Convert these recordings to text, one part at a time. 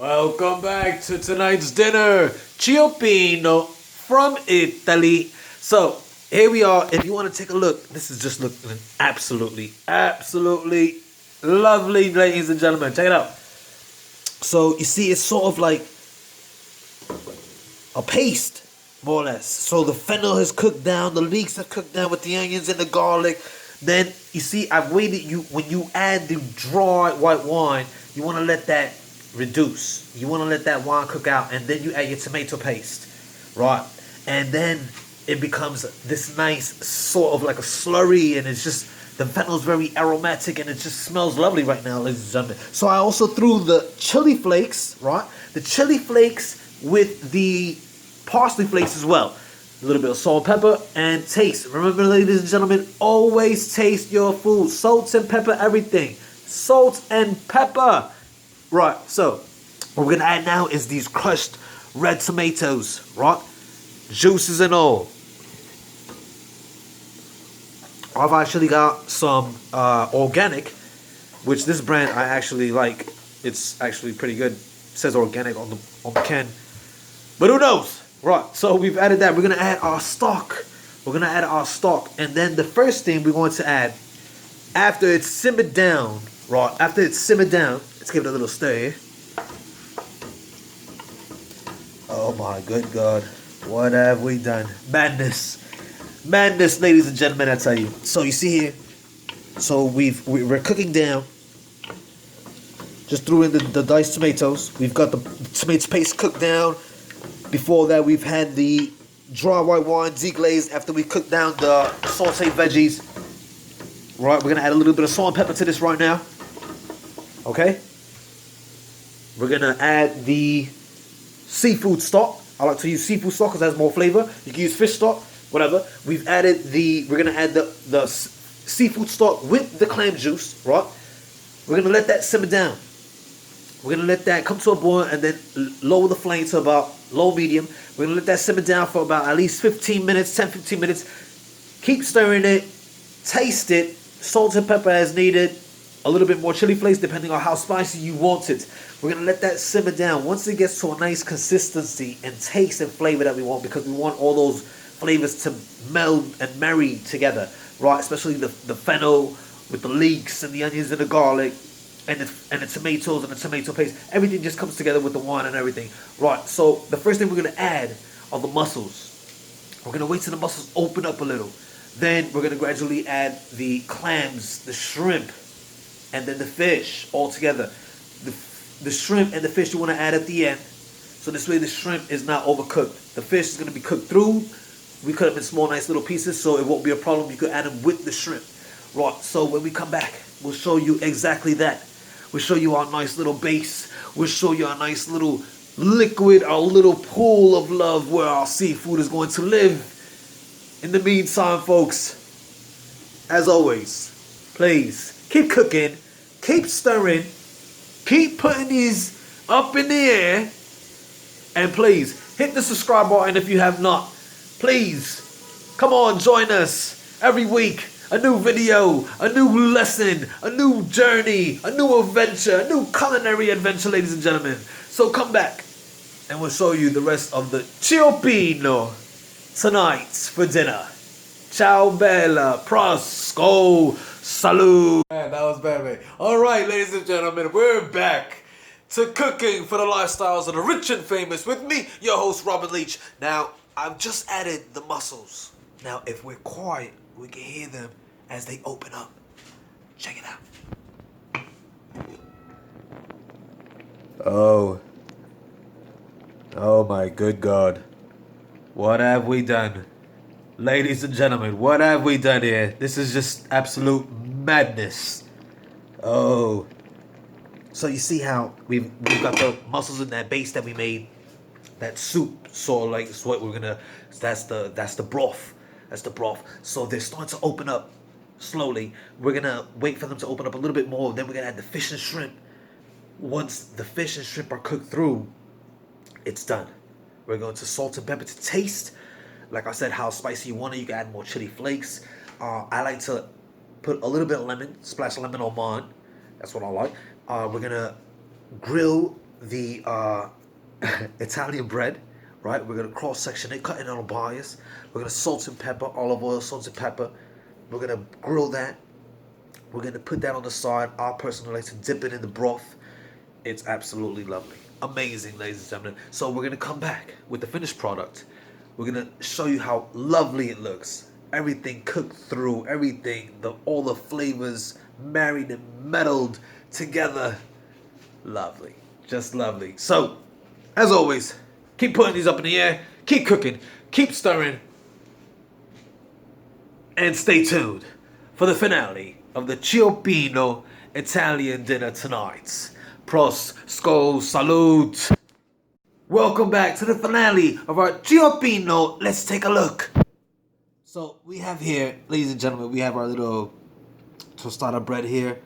Welcome back to tonight's dinner. Ciopinno from Italy. So, here we are. If you want to take a look, this is just looking absolutely lovely, ladies and gentlemen. Check it out. So, you see, it's sort of like a paste, more or less. So, the fennel has cooked down, the leeks have cooked down with the onions and the garlic. Then, you see, I've waited. When you add the dry white wine, you want to let that reduce. You want to let that wine cook out, and then you add your tomato paste, right? And then it becomes this nice sort of like a slurry, and it's just, the fennel is very aromatic, and it just smells lovely right now, ladies and gentlemen. So I also threw the chili flakes, right? The chili flakes with the parsley flakes as well. A little bit of salt and pepper, and taste. Remember, ladies and gentlemen, always taste your food. Salt and pepper, everything. Salt and pepper. Right, so what we're gonna add now is these crushed red tomatoes, right? Juices and all. I've actually got some organic, which this brand I actually like. It's actually pretty good. It says organic on the can, but who knows? Right, so we've added that. We're gonna add our stock. And then the first thing we're going to add, after it's simmered down, right? After it's simmered down, let's give it a little stir here. Oh my good God. What have we done? Madness. Madness, ladies and gentlemen, I tell you. So you see here, so we're cooking down. Just threw in the diced tomatoes. We've got the tomato paste cooked down. Before that, we've had the dry white wine deglazed after we cooked down the sauteed veggies. Right, we're gonna add a little bit of salt and pepper to this right now. Okay? We're gonna add the seafood stock. I like to use seafood stock because it has more flavor. You can use fish stock, whatever. We're gonna add the seafood stock with the clam juice, right? We're gonna let that simmer down. We're gonna let that come to a boil and then lower the flame to about low medium. We're gonna let that simmer down for about at least 15 minutes, 10-15 minutes. Keep stirring it, taste it, salt and pepper as needed. A little bit more chili flakes depending on how spicy you want it. We're going to let that simmer down. Once it gets to a nice consistency and taste and flavor that we want, because we want all those flavors to meld and marry together, right? Especially the fennel with the leeks and the onions and the garlic and the tomatoes and the tomato paste. Everything just comes together with the wine and everything. Right, so the first thing we're going to add are the mussels. We're going to wait till the mussels open up a little. Then we're going to gradually add the clams, the shrimp, and then the fish all together. The shrimp and the fish you want to add at the end. So this way the shrimp is not overcooked. The fish is going to be cooked through. We cut them in small, nice little pieces, so it won't be a problem. You could add them with the shrimp. Right, so when we come back, we'll show you exactly that. We'll show you our nice little base. We'll show you our nice little liquid, our little pool of love where our seafood is going to live. In the meantime, folks, as always, please keep cooking, keep stirring, keep putting these up in the air, and please hit the subscribe button if you have not. Please, come on, join us every week. A new video, a new lesson, a new journey, a new adventure, a new culinary adventure, ladies and gentlemen. So come back, and we'll show you the rest of the Ciopinno tonight for dinner. Ciao bella, prosco, salud. Man, that was bad, man. All right, ladies and gentlemen, we're back to cooking for the lifestyles of the rich and famous with me, your host, Robert Leach. Now, I've just added the mussels. Now, if we're quiet, we can hear them as they open up. Check it out. Oh my good God. What have we done? Ladies and gentlemen, what have we done here? This is just absolute madness. Oh. So you see how we've got the mussels in that base that we made. That soup, sort of like, it's what we're gonna, that's the broth. That's the broth. So they're starting to open up slowly. We're gonna wait for them to open up a little bit more. Then we're gonna add the fish and shrimp. Once the fish and shrimp are cooked through, it's done. We're going to salt and pepper to taste. Like I said, how spicy you want it. You can add more chili flakes. I like to put a little bit of lemon, splash lemon on mine. That's what I like. We're gonna grill the Italian bread, right? We're gonna cross section it, cut it on bias. We're gonna salt and pepper, olive oil, salt and pepper. We're gonna grill that. We're gonna put that on the side. I personally like to dip it in the broth. It's absolutely lovely, amazing, ladies and gentlemen. So we're gonna come back with the finished product. We're gonna show you how lovely it looks. Everything cooked through, everything, all the flavors married and melded together. Lovely, just lovely. So, as always, keep putting these up in the air, keep cooking, keep stirring, and stay tuned for the finale of the Ciopinno Italian dinner tonight. Pros, skol, salute. Welcome back to the finale of our Ciopinno. Let's take a look. So we have here, ladies and gentlemen, we have our little tostada bread here.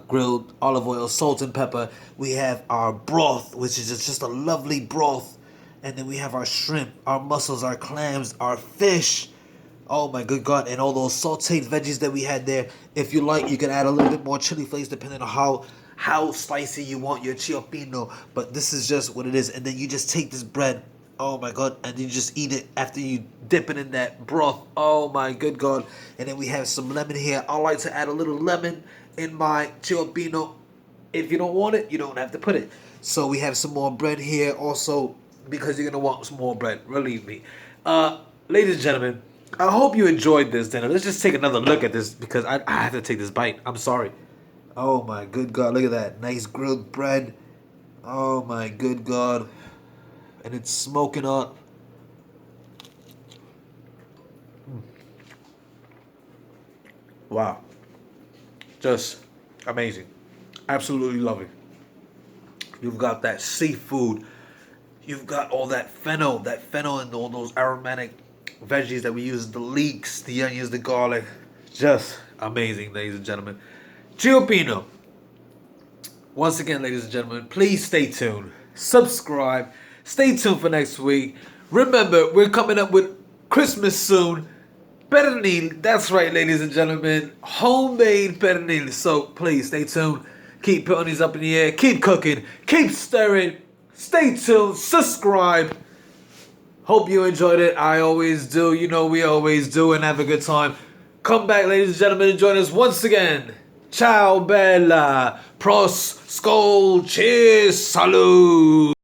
Grilled olive oil, salt and pepper. We have our broth, which is just a lovely broth. And then we have our shrimp, our mussels, our clams, our fish. Oh my good God, and all those sauteed veggies that we had there. If you like, you can add a little bit more chili flakes depending on how spicy you want your Ciopinno. But this is just what it is. And then you just take this bread, oh my God, and you just eat it after you dip it in that broth. Oh my good God. And then we have some lemon here. I like to add a little lemon in my Ciopinno. If you don't want it, you don't have to put it. So we have some more bread here also, because you're going to want some more bread. Believe me. Ladies and gentlemen, I hope you enjoyed this dinner. Let's just take another look at this because I have to take this bite. I'm sorry. Oh my good God. Look at that. Nice grilled bread. Oh my good God. And it's smoking up. Wow. Just amazing. Absolutely lovely. You've got that seafood. You've got all that fennel and all those aromatic veggies that we use, the leeks, the onions, the garlic. Just amazing, ladies and gentlemen. Ciopinno. Once again, ladies and gentlemen, please stay tuned. Subscribe. Stay tuned for next week. Remember, we're coming up with Christmas soon. Pernil, that's right, ladies and gentlemen. Homemade pernil. So please stay tuned. Keep putting these up in the air. Keep cooking. Keep stirring. Stay tuned. Subscribe. Hope you enjoyed it. I always do. You know we always do, and have a good time. Come back, ladies and gentlemen, and join us once again. Ciao, bella. Pros, skol, cheers, salute.